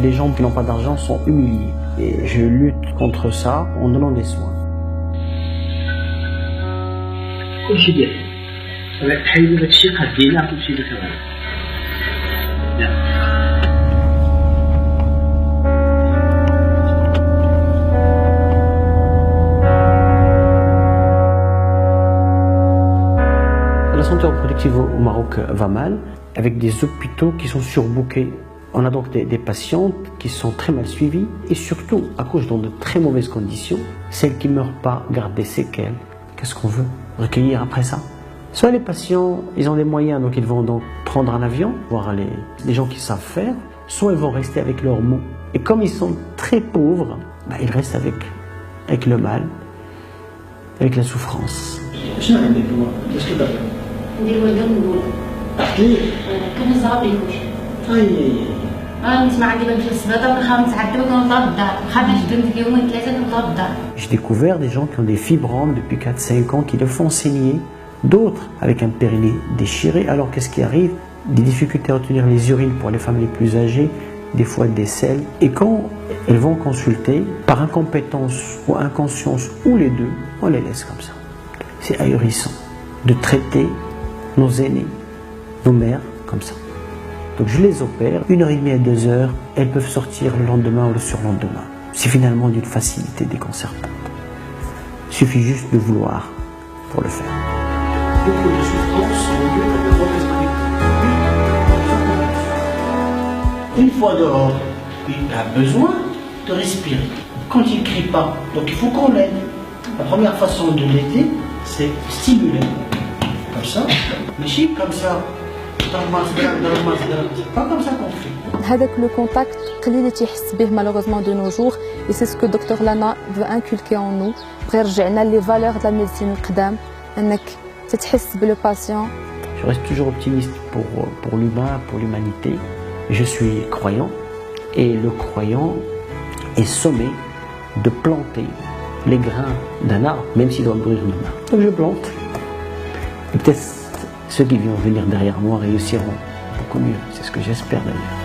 Les gens qui n'ont pas d'argent sont humiliés. Et je lutte contre ça en donnant des soins. La santé reproductive au Maroc va mal, avec des hôpitaux qui sont surbookés. On a donc des patientes qui sont très mal suivies et surtout accouchent dans de très mauvaises conditions. Celles qui ne meurent pas gardent des séquelles. Qu'est-ce qu'on veut recueillir après ça? Soit les patients, ils ont des moyens, donc ils vont donc prendre un avion, voir les gens qui savent faire, soit ils vont rester avec leurs maux. Et comme ils sont très pauvres, ils restent avec le mal, avec la souffrance. ندير والده ونقول كنهزها بليكوش نسمع عندي بنمشي للسباطه ونخاف نتعذب ونطلع للدار نخاف نجبد يومين ثلاثه ونطلع للدار. J'ai découvert des gens qui ont des fibromes depuis 4-5 ans qui le font saigner, d'autres avec un périnée déchiré. Alors qu'est-ce qui arrive? Des difficultés à retenir les urines pour les femmes les plus âgées, des fois des selles. Et quand elles vont consulter, par incompétence ou inconscience ou les deux, on les laisse comme ça. C'est ahurissant de traiter nos aînés, nos mères, comme ça. Donc je les opère, 1h30 à 2h, elles peuvent sortir le lendemain ou le surlendemain. C'est finalement d'une facilité déconcertante. Il suffit juste de vouloir pour le faire. Beaucoup de souffrances sont dues à de mauvaises précautions. Une fois dehors, il a besoin de respirer. Quand il ne crie pas, donc il faut qu'on l'aide. La première façon de l'aider, c'est stimuler. Comme ça, mais comme ça. Pas comme ça qu'on fait. هذاك لو كونتاكت قليل اللي تيحس به malheureusement de nos jours et c'est ce que docteur Lana veut inculquer en nous بغى يرجعنا les valeurs de la médecine القدام انك تتحس بلو patient. Je reste toujours optimiste pour l'humain, pour l'humanité. Je suis croyant et le croyant est sommé de planter les grains d'un arbre même s'il doit mourir demain. Donc je plante. Et peut-être ceux qui vont venir derrière moi réussiront beaucoup mieux. C'est ce que j'espère d'ailleurs.